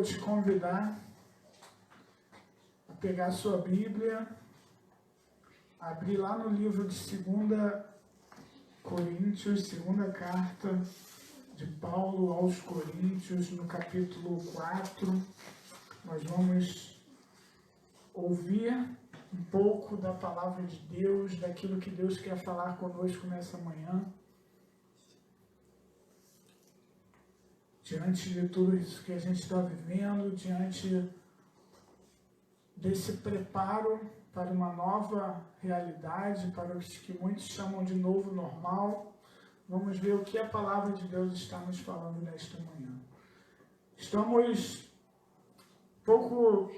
te convidar a pegar a sua Bíblia, abrir lá no livro de 2 Coríntios, segunda carta de Paulo aos Coríntios, no capítulo 4. Nós vamos ouvir um pouco da palavra de Deus, daquilo que Deus quer falar conosco nessa manhã. Diante de tudo isso que a gente está vivendo, diante desse preparo para uma nova realidade, para os que muitos chamam de novo normal, vamos ver o que a palavra de Deus está nos falando nesta manhã. Estamos pouco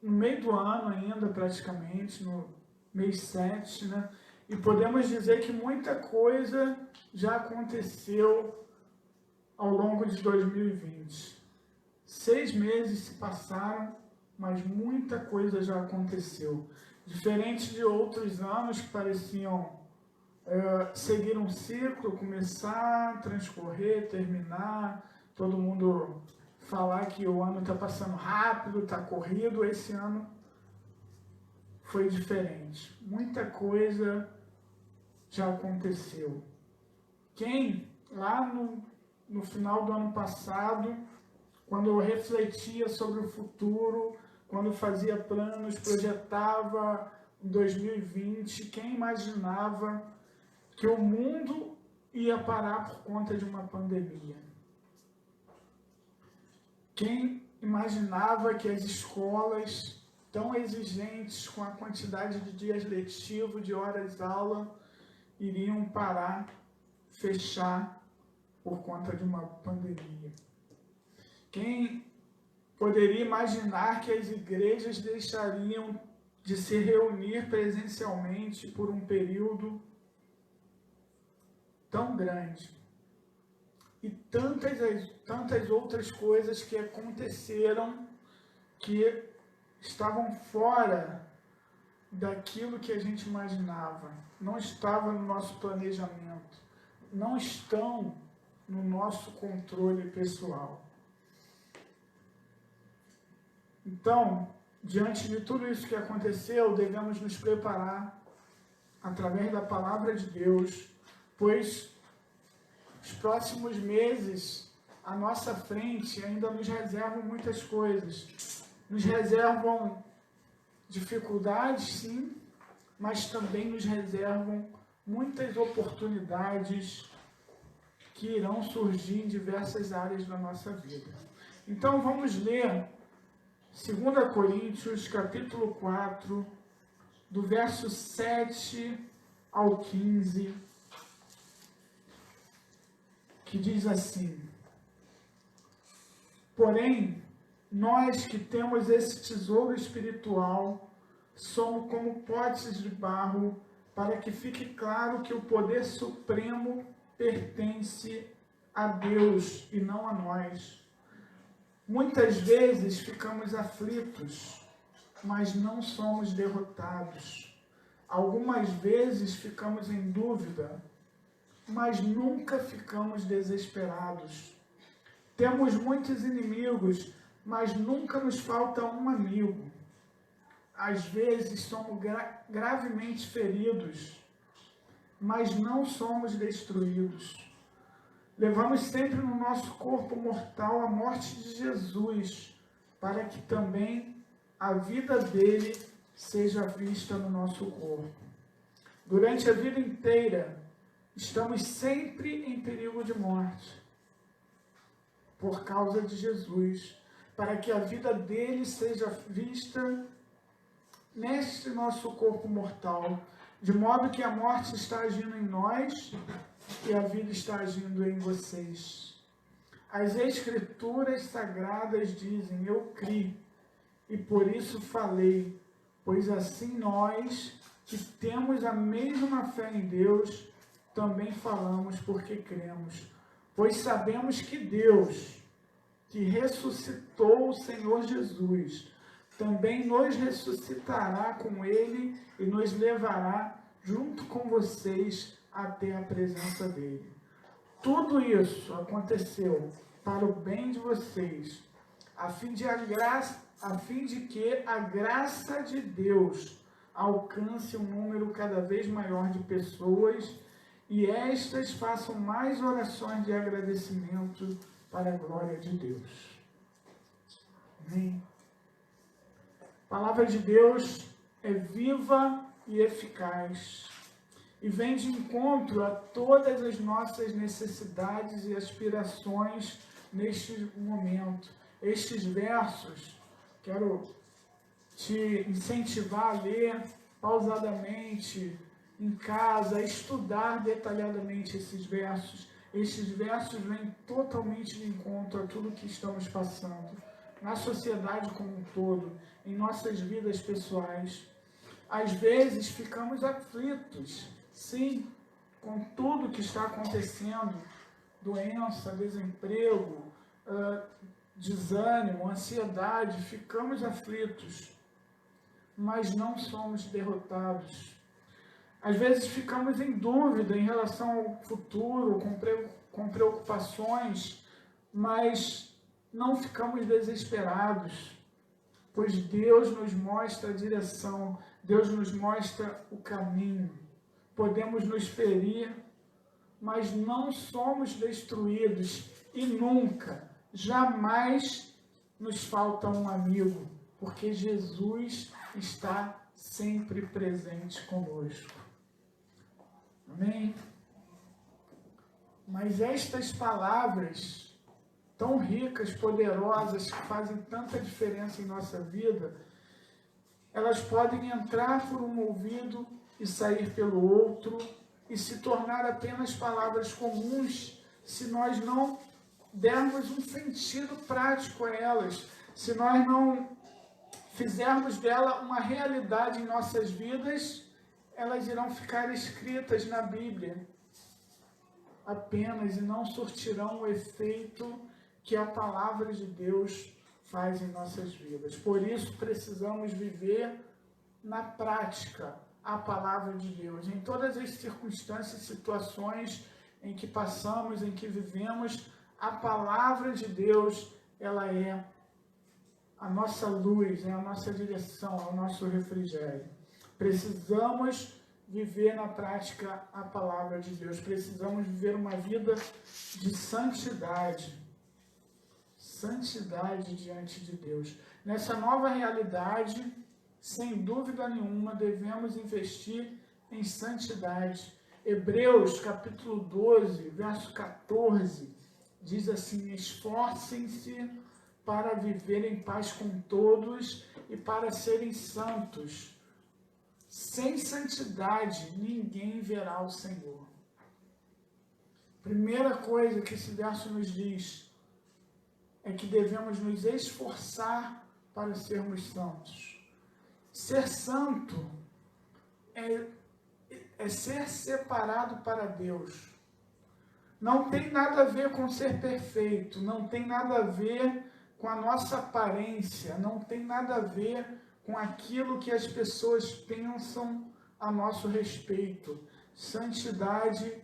no meio do ano ainda, praticamente, no mês 7, né? E podemos dizer que muita coisa já aconteceu ao longo de 2020. 6 meses se passaram, mas muita coisa já aconteceu. Diferente de outros anos que pareciam seguir um ciclo, começar, transcorrer, terminar, todo mundo falar que o ano está passando rápido, está corrido. Esse ano foi diferente. Muita coisa já aconteceu. Quem lá no final do ano passado, quando eu refletia sobre o futuro, quando fazia planos, projetava 2020, quem imaginava que o mundo ia parar por conta de uma pandemia? Quem imaginava que as escolas, tão exigentes com a quantidade de dias letivos, de horas aula, iriam parar, fechar por conta de uma pandemia? Quem poderia imaginar que as igrejas deixariam de se reunir presencialmente por um período tão grande? E tantas outras coisas que aconteceram que estavam fora daquilo que a gente imaginava, não estava no nosso planejamento, não estão no nosso controle pessoal. Então, diante de tudo isso que aconteceu, devemos nos preparar através da palavra de Deus, pois os próximos meses à nossa frente ainda nos reservam muitas coisas. Nos reservam dificuldades, sim, mas também nos reservam muitas oportunidades que irão surgir em diversas áreas da nossa vida. Então vamos ler 2 Coríntios, capítulo 4, do verso 7 ao 15, que diz assim: porém, nós que temos esse tesouro espiritual, somos como potes de barro, para que fique claro que o poder supremo pertence a Deus e não a nós. Muitas vezes ficamos aflitos, mas não somos derrotados. Algumas vezes ficamos em dúvida, mas nunca ficamos desesperados. Temos muitos inimigos, mas nunca nos falta um amigo. Às vezes somos gravemente feridos, mas não somos destruídos. Levamos sempre no nosso corpo mortal a morte de Jesus, para que também a vida dele seja vista no nosso corpo. Durante a vida inteira, estamos sempre em perigo de morte, por causa de Jesus, para que a vida dele seja vista neste nosso corpo mortal, de modo que a morte está agindo em nós e a vida está agindo em vocês. As Escrituras Sagradas dizem: eu criei e por isso falei, pois assim nós, que temos a mesma fé em Deus, também falamos porque cremos. Pois sabemos que Deus, que ressuscitou o Senhor Jesus, também nos ressuscitará com Ele e nos levará junto com vocês até a presença dEle. Tudo isso aconteceu para o bem de vocês, a fim de que a graça de Deus alcance um número cada vez maior de pessoas e estas façam mais orações de agradecimento para a glória de Deus. Amém? A palavra de Deus é viva e eficaz e vem de encontro a todas as nossas necessidades e aspirações neste momento. Estes versos, quero te incentivar a ler pausadamente, em casa, a estudar detalhadamente esses versos. Estes versos vêm totalmente de encontro a tudo que estamos passando, na sociedade como um todo, em nossas vidas pessoais. Às vezes ficamos aflitos, sim, com tudo que está acontecendo, doença, desemprego, desânimo, ansiedade, ficamos aflitos, mas não somos derrotados. Às vezes ficamos em dúvida em relação ao futuro, com preocupações, mas não ficamos desesperados, pois Deus nos mostra a direção, Deus nos mostra o caminho. Podemos nos ferir, mas não somos destruídos e nunca, jamais nos falta um amigo, porque Jesus está sempre presente conosco. Amém? Mas estas palavras tão ricas, poderosas, que fazem tanta diferença em nossa vida, elas podem entrar por um ouvido e sair pelo outro e se tornar apenas palavras comuns se nós não dermos um sentido prático a elas, se nós não fizermos dela uma realidade em nossas vidas, elas irão ficar escritas na Bíblia apenas e não surtirão o efeito que a palavra de Deus faz em nossas vidas. Por isso precisamos viver na prática a palavra de Deus. Em todas as circunstâncias e situações em que passamos, em que vivemos, a palavra de Deus, ela é a nossa luz, é a nossa direção, é o nosso refrigério. Precisamos viver na prática a palavra de Deus. Precisamos viver uma vida de santidade. Santidade diante de Deus. Nessa nova realidade, sem dúvida nenhuma, devemos investir em santidade. Hebreus, capítulo 12, verso 14, diz assim: esforcem-se para viver em paz com todos e para serem santos. Sem santidade, ninguém verá o Senhor. Primeira coisa que esse verso nos diz é que devemos nos esforçar para sermos santos. Ser santo é ser separado para Deus. Não tem nada a ver com ser perfeito, não tem nada a ver com a nossa aparência, não tem nada a ver com aquilo que as pessoas pensam a nosso respeito. Santidade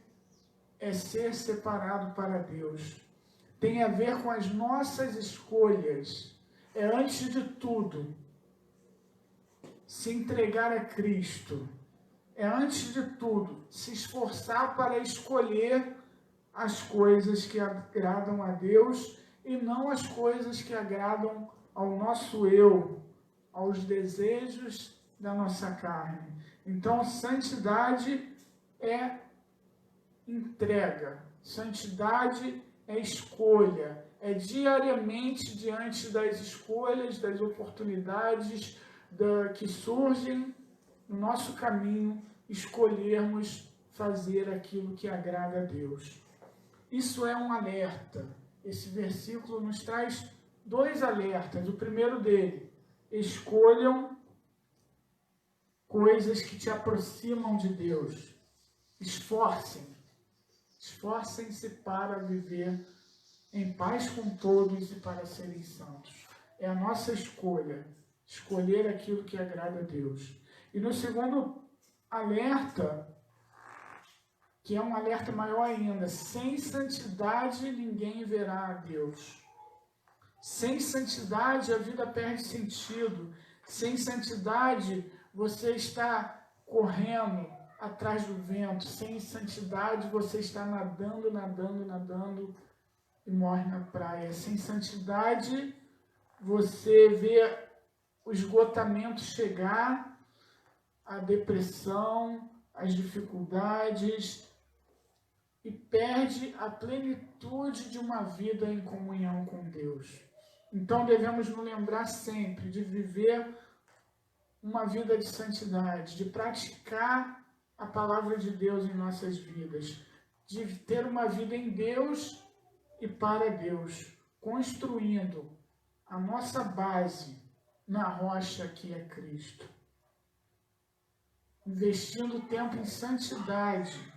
é ser separado para Deus. Tem a ver com as nossas escolhas. É, antes de tudo, se entregar a Cristo. É, antes de tudo, se esforçar para escolher as coisas que agradam a Deus e não as coisas que agradam ao nosso eu, aos desejos da nossa carne. Então, santidade é entrega, santidade é escolha, é diariamente diante das escolhas, das oportunidades que surgem no nosso caminho, escolhermos fazer aquilo que agrada a Deus. Isso é um alerta. Esse versículo nos traz dois alertas. O primeiro dele: escolham coisas que te aproximam de Deus. Esforcem-se para viver em paz com todos e para serem santos. É a nossa escolha, escolher aquilo que agrada a Deus. E no segundo alerta, que é um alerta maior ainda: sem santidade ninguém verá a Deus. Sem santidade, a vida perde sentido. Sem santidade, você está correndo atrás do vento. Sem santidade, você está nadando, nadando, nadando e morre na praia. Sem santidade, você vê o esgotamento chegar, a depressão, as dificuldades, e perde a plenitude de uma vida em comunhão com Deus. Então devemos nos lembrar sempre de viver uma vida de santidade, de praticar a palavra de Deus em nossas vidas, de ter uma vida em Deus e para Deus, construindo a nossa base na rocha que é Cristo. Investindo tempo em santidade.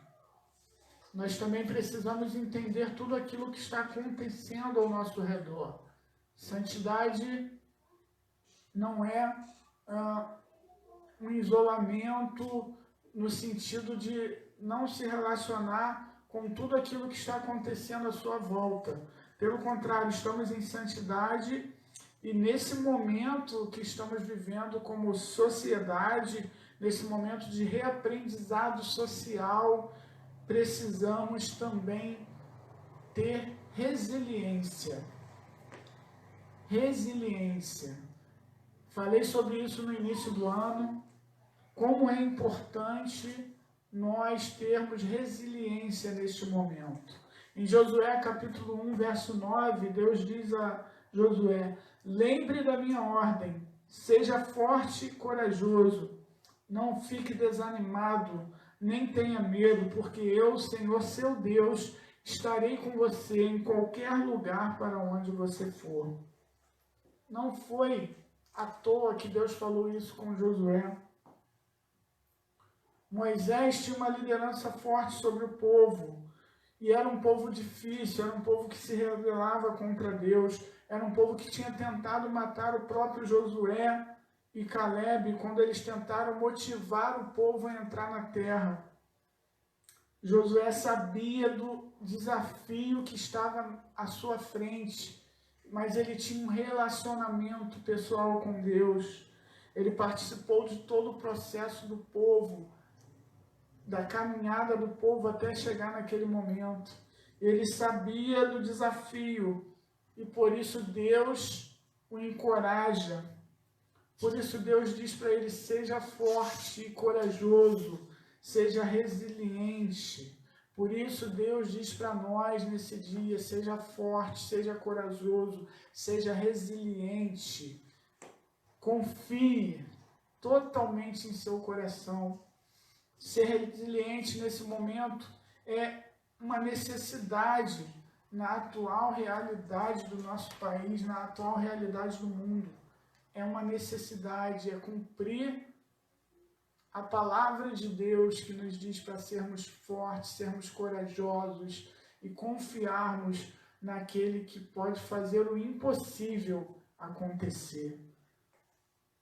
Nós também precisamos entender tudo aquilo que está acontecendo ao nosso redor. Santidade não é um isolamento no sentido de não se relacionar com tudo aquilo que está acontecendo à sua volta. Pelo contrário, estamos em santidade e nesse momento que estamos vivendo como sociedade, nesse momento de reaprendizado social, precisamos também ter resiliência. Resiliência. Falei sobre isso no início do ano, como é importante nós termos resiliência neste momento. Em Josué capítulo 1, verso 9, Deus diz a Josué: lembre da minha ordem, seja forte e corajoso, não fique desanimado, nem tenha medo, porque eu, Senhor seu Deus, estarei com você em qualquer lugar para onde você for. Não foi à toa que Deus falou isso com Josué. Moisés tinha uma liderança forte sobre o povo, e era um povo difícil, era um povo que se rebelava contra Deus, era um povo que tinha tentado matar o próprio Josué e Calebe quando eles tentaram motivar o povo a entrar na terra. Josué sabia do desafio que estava à sua frente, mas ele tinha um relacionamento pessoal com Deus. Ele participou de todo o processo do povo, da caminhada do povo até chegar naquele momento. Ele sabia do desafio e por isso Deus o encoraja. Por isso Deus diz para ele: seja forte e corajoso, seja resiliente. Por isso Deus diz para nós nesse dia: seja forte, seja corajoso, seja resiliente. Confie totalmente em seu coração. Ser resiliente nesse momento é uma necessidade na atual realidade do nosso país, na atual realidade do mundo. É uma necessidade, é cumprir a palavra de Deus que nos diz para sermos fortes, sermos corajosos e confiarmos naquele que pode fazer o impossível acontecer.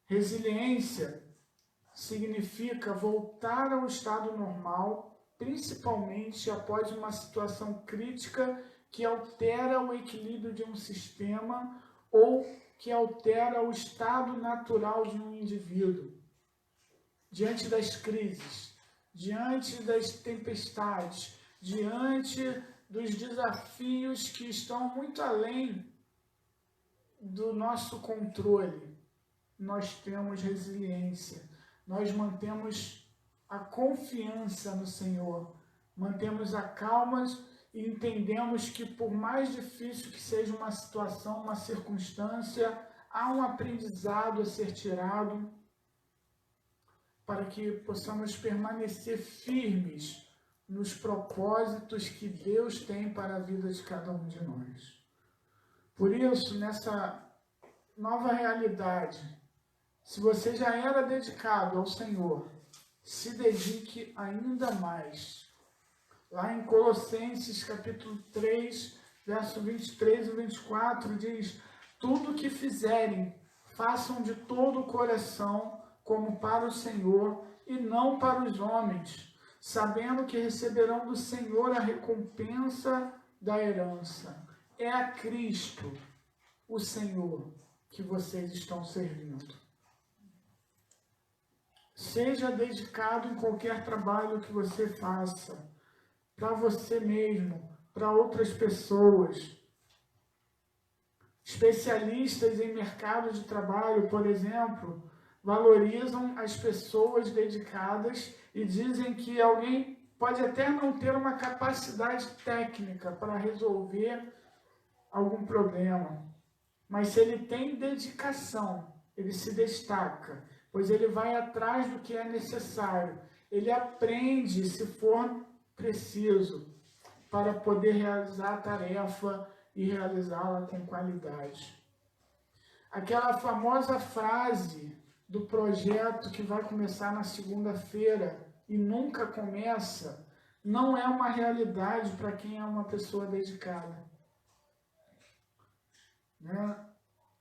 Resiliência significa voltar ao estado normal, principalmente após uma situação crítica que altera o equilíbrio de um sistema ou que altera o estado natural de um indivíduo. Diante das crises, diante das tempestades, diante dos desafios que estão muito além do nosso controle, nós temos resiliência, nós mantemos a confiança no Senhor, mantemos a calma e entendemos que por mais difícil que seja uma situação, uma circunstância, há um aprendizado a ser tirado para que possamos permanecer firmes nos propósitos que Deus tem para a vida de cada um de nós. Por isso, nessa nova realidade, se você já era dedicado ao Senhor, se dedique ainda mais. Lá em Colossenses capítulo 3, verso 23 e 24, diz: tudo o que fizerem, façam de todo o coração, como para o Senhor e não para os homens, sabendo que receberão do Senhor a recompensa da herança. É a Cristo o Senhor que vocês estão servindo. Seja dedicado em qualquer trabalho que você faça, para você mesmo, para outras pessoas. Especialistas em mercado de trabalho, por exemplo, valorizam as pessoas dedicadas e dizem que alguém pode até não ter uma capacidade técnica para resolver algum problema, mas se ele tem dedicação, ele se destaca, pois ele vai atrás do que é necessário, ele aprende se for preciso para poder realizar a tarefa e realizá-la com qualidade. Aquela famosa frase do projeto que vai começar na segunda-feira e nunca começa, não é uma realidade para quem é uma pessoa dedicada. Né?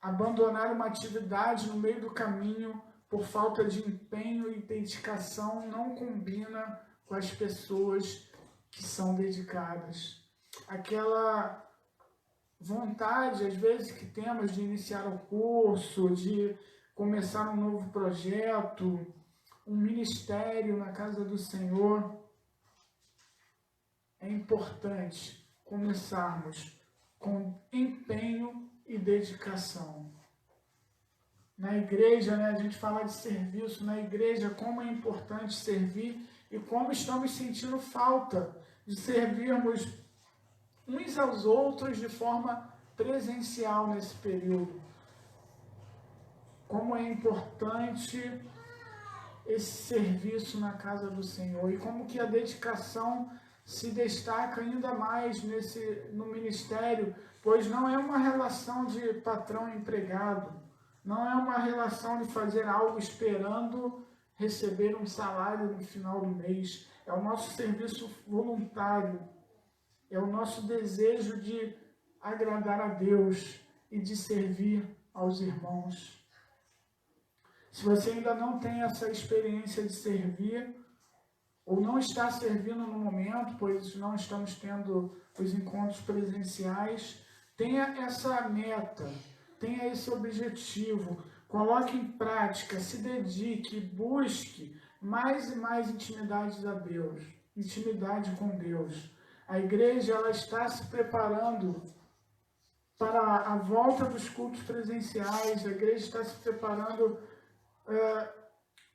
Abandonar uma atividade no meio do caminho por falta de empenho e dedicação não combina com as pessoas que são dedicadas. Aquela vontade, às vezes, que temos de iniciar o curso, de começar um novo projeto, um ministério na casa do Senhor, é importante começarmos com empenho e dedicação. Na igreja, né, a gente fala de serviço, na igreja, como é importante servir e como estamos sentindo falta de servirmos uns aos outros de forma presencial nesse período. Como é importante esse serviço na casa do Senhor e como que a dedicação se destaca ainda mais no ministério, pois não é uma relação de patrão e empregado, não é uma relação de fazer algo esperando receber um salário no final do mês, é o nosso serviço voluntário, é o nosso desejo de agradar a Deus e de servir aos irmãos. Se você ainda não tem essa experiência de servir, ou não está servindo no momento, pois não estamos tendo os encontros presenciais, tenha essa meta, tenha esse objetivo, coloque em prática, se dedique, busque mais e mais intimidade a Deus, intimidade com Deus. A igreja ela está se preparando para a volta dos cultos presenciais, a igreja está se preparando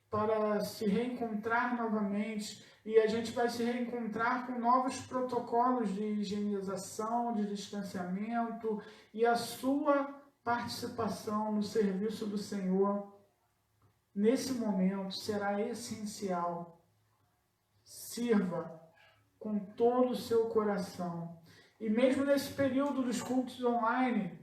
para se reencontrar novamente, e a gente vai se reencontrar com novos protocolos de higienização, de distanciamento, e a sua participação no serviço do Senhor, nesse momento, será essencial. Sirva com todo o seu coração. E mesmo nesse período dos cultos online,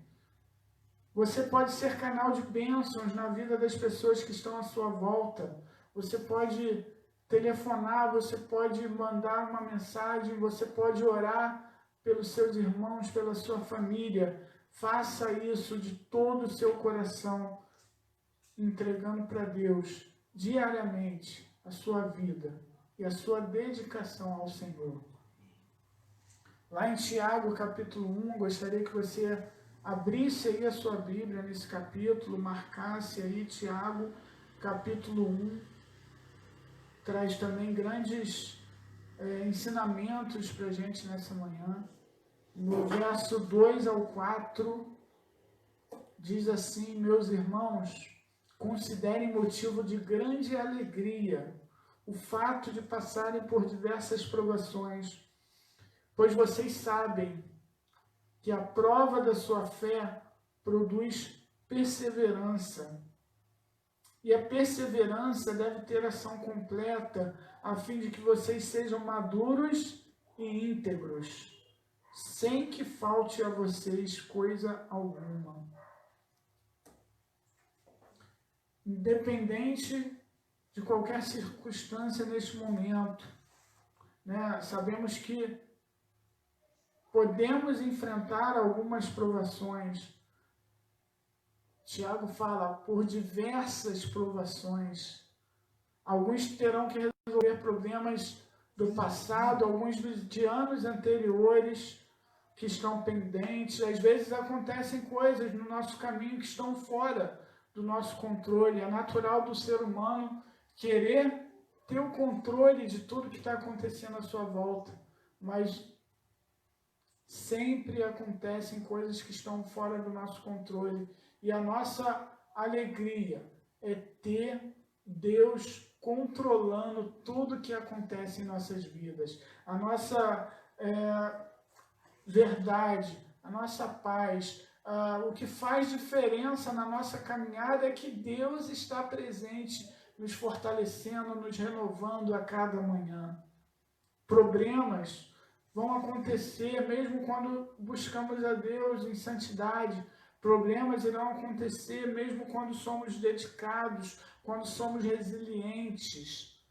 você pode ser canal de bênçãos na vida das pessoas que estão à sua volta. Você pode telefonar, você pode mandar uma mensagem, você pode orar pelos seus irmãos, pela sua família. Faça isso de todo o seu coração, entregando para Deus diariamente a sua vida e a sua dedicação ao Senhor. Lá em Tiago, capítulo 1, gostaria que você abrisse aí a sua Bíblia nesse capítulo, marcasse aí Tiago, capítulo 1, traz também grandes ensinamentos para a gente nessa manhã. No verso 2 ao 4, diz assim: meus irmãos, considerem motivo de grande alegria o fato de passarem por diversas provações, pois vocês sabem que a prova da sua fé produz perseverança. E a perseverança deve ter ação completa, a fim de que vocês sejam maduros e íntegros, sem que falte a vocês coisa alguma. Independente de qualquer circunstância neste momento, né, sabemos que podemos enfrentar algumas provações. Tiago fala, por diversas provações. Alguns terão que resolver problemas do passado, alguns de anos anteriores, que estão pendentes. Às vezes acontecem coisas no nosso caminho que estão fora do nosso controle. É natural do ser humano querer ter o controle de tudo que está acontecendo à sua volta, mas sempre acontecem coisas que estão fora do nosso controle. E a nossa alegria é ter Deus controlando tudo que acontece em nossas vidas. A nossa verdade, a nossa paz, o que faz diferença na nossa caminhada é que Deus está presente, nos fortalecendo, nos renovando a cada manhã. Problemas vão acontecer mesmo quando buscamos a Deus em santidade. Problemas irão acontecer mesmo quando somos dedicados, quando somos resilientes,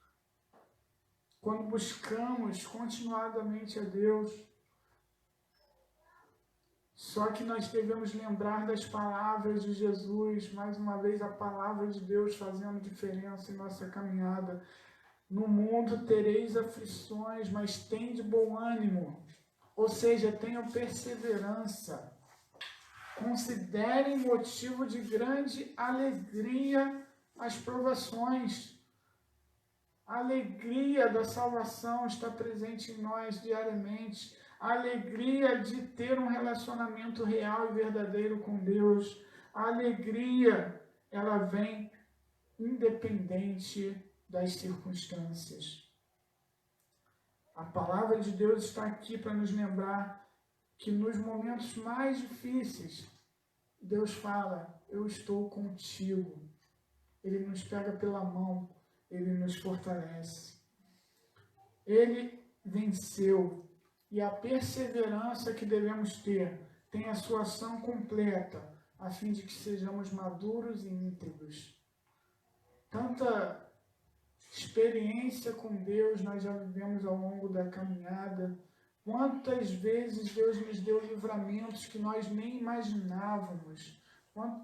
quando buscamos continuadamente a Deus. Só que nós devemos lembrar das palavras de Jesus, mais uma vez a palavra de Deus fazendo diferença em nossa caminhada. No mundo tereis aflições, mas tende bom ânimo. Ou seja, tenham perseverança. Considerem motivo de grande alegria as provações. A alegria da salvação está presente em nós diariamente. A alegria de ter um relacionamento real e verdadeiro com Deus. A alegria, ela vem independente das circunstâncias. A palavra de Deus está aqui para nos lembrar que nos momentos mais difíceis, Deus fala, eu estou contigo. Ele nos pega pela mão, ele nos fortalece. Ele venceu. E a perseverança que devemos ter tem a sua ação completa, a fim de que sejamos maduros e íntegros. Tanta experiência com Deus nós já vivemos ao longo da caminhada. Quantas vezes Deus nos deu livramentos que nós nem imaginávamos.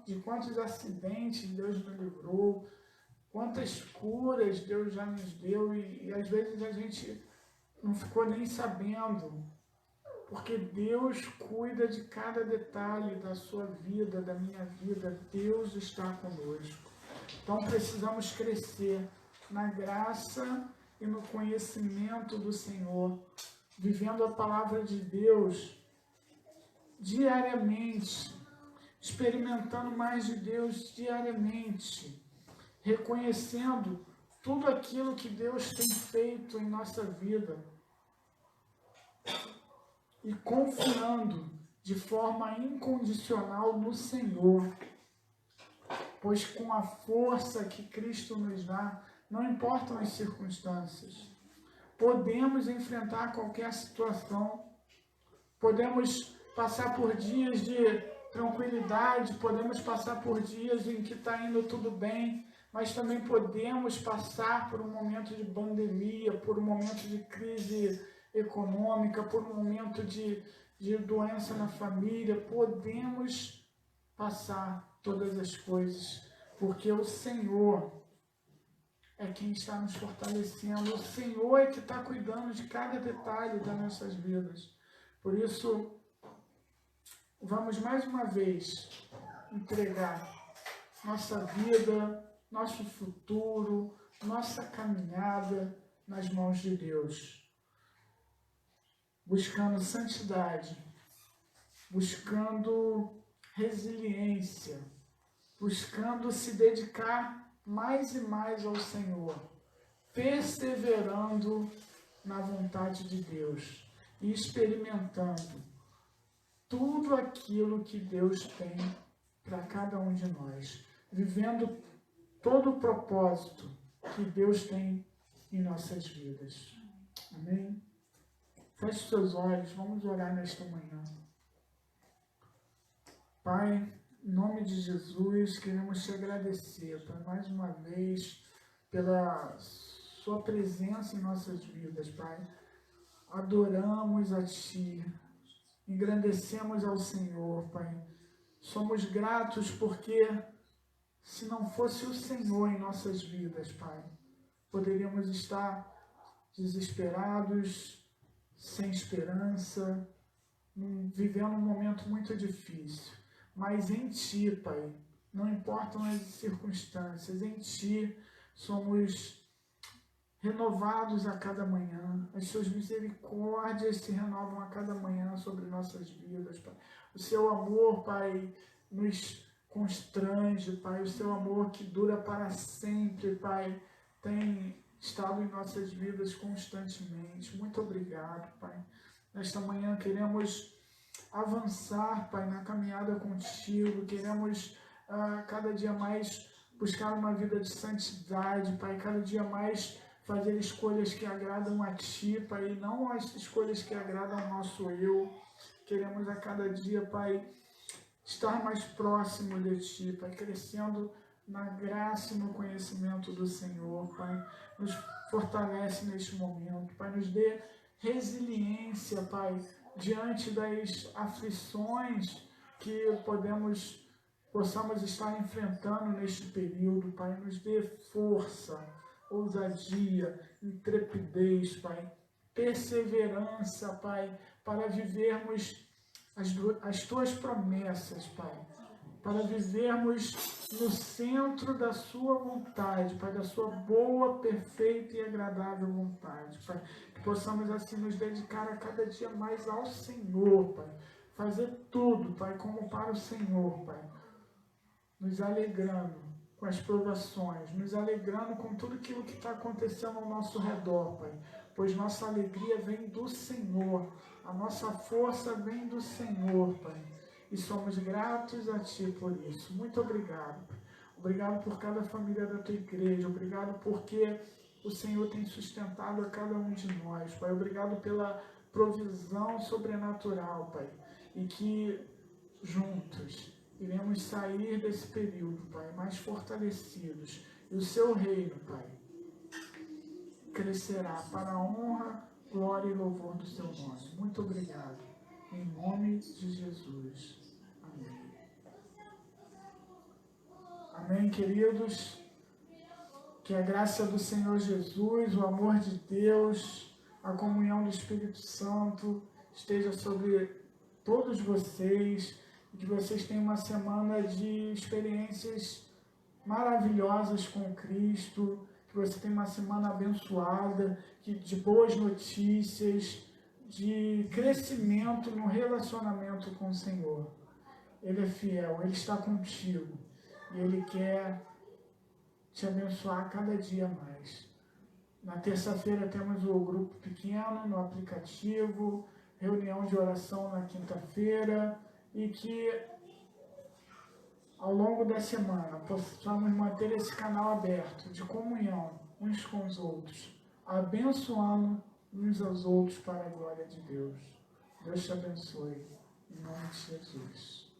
De quantos acidentes Deus nos livrou. Quantas curas Deus já nos deu. E às vezes a gente não ficou nem sabendo. Porque Deus cuida de cada detalhe da sua vida, da minha vida. Deus está conosco. Então precisamos crescer na graça e no conhecimento do Senhor, vivendo a palavra de Deus diariamente, experimentando mais de Deus diariamente, reconhecendo tudo aquilo que Deus tem feito em nossa vida e confiando de forma incondicional no Senhor. Pois com a força que Cristo nos dá, não importam as circunstâncias, podemos enfrentar qualquer situação, podemos passar por dias de tranquilidade, podemos passar por dias em que está indo tudo bem, mas também podemos passar por um momento de pandemia, por um momento de crise econômica, por um momento de doença na família. Podemos passar todas as coisas, porque o Senhor é quem está nos fortalecendo, o Senhor é que está cuidando de cada detalhe das nossas vidas. Por isso, vamos mais uma vez entregar nossa vida, nosso futuro, nossa caminhada nas mãos de Deus, buscando santidade, buscando resiliência, buscando se dedicar mais e mais ao Senhor, perseverando na vontade de Deus e experimentando tudo aquilo que Deus tem para cada um de nós, vivendo todo o propósito que Deus tem em nossas vidas. Amém? Feche seus olhos, vamos orar nesta manhã. Pai, em nome de Jesus, queremos te agradecer, Pai, mais uma vez, pela sua presença em nossas vidas, Pai. Adoramos a Ti, engrandecemos ao Senhor, Pai. Somos gratos porque, se não fosse o Senhor em nossas vidas, Pai, poderíamos estar desesperados, sem esperança, vivendo um momento muito difícil, mas em Ti, Pai, não importam as circunstâncias, em Ti somos renovados a cada manhã, as Suas misericórdias se renovam a cada manhã sobre nossas vidas, Pai. O Seu amor, Pai, nos constrange, Pai, o Seu amor que dura para sempre, Pai, tem estado em nossas vidas constantemente. Muito obrigado, Pai. Nesta manhã queremos avançar, Pai, na caminhada contigo, queremos cada dia mais buscar uma vida de santidade, Pai, cada dia mais fazer escolhas que agradam a Ti, Pai, e não as escolhas que agradam ao nosso eu. Queremos a cada dia, Pai, estar mais próximo de Ti, Pai, crescendo na graça e no conhecimento do Senhor, Pai. Nos fortalece neste momento, Pai, nos dê resiliência, Pai, diante das aflições que possamos estar enfrentando neste período, Pai. Nos dê força, ousadia, intrepidez, Pai, perseverança, Pai, para vivermos as Tuas promessas, Pai, para vivermos no centro da Sua vontade, Pai, da Sua boa, perfeita e agradável vontade, Pai, que possamos assim nos dedicar a cada dia mais ao Senhor, Pai, fazer tudo, Pai, como para o Senhor, Pai, nos alegrando com as provações, nos alegrando com tudo aquilo que está acontecendo ao nosso redor, Pai, pois nossa alegria vem do Senhor, a nossa força vem do Senhor, Pai, e somos gratos a Ti por isso. Muito obrigado, Pai. Obrigado por cada família da Tua igreja, obrigado porque o Senhor tem sustentado a cada um de nós, Pai, obrigado pela provisão sobrenatural, Pai, e que juntos iremos sair desse período, Pai, mais fortalecidos. E o Seu reino, Pai, crescerá para a honra, glória e louvor do Seu nome. Muito obrigado. Em nome de Jesus. Amém. Amém, queridos. Que a graça do Senhor Jesus, o amor de Deus, a comunhão do Espírito Santo esteja sobre todos vocês. E que vocês tenham uma semana de experiências maravilhosas com Cristo, que você tenha uma semana abençoada, de boas notícias, de crescimento no relacionamento com o Senhor. Ele é fiel, Ele está contigo e Ele quer te abençoar cada dia mais. Na terça-feira temos o grupo pequeno no aplicativo, reunião de oração na quinta-feira, e que ao longo da semana possamos manter esse canal aberto de comunhão uns com os outros, abençoando uns aos outros para a glória de Deus. Deus te abençoe, em nome de Jesus.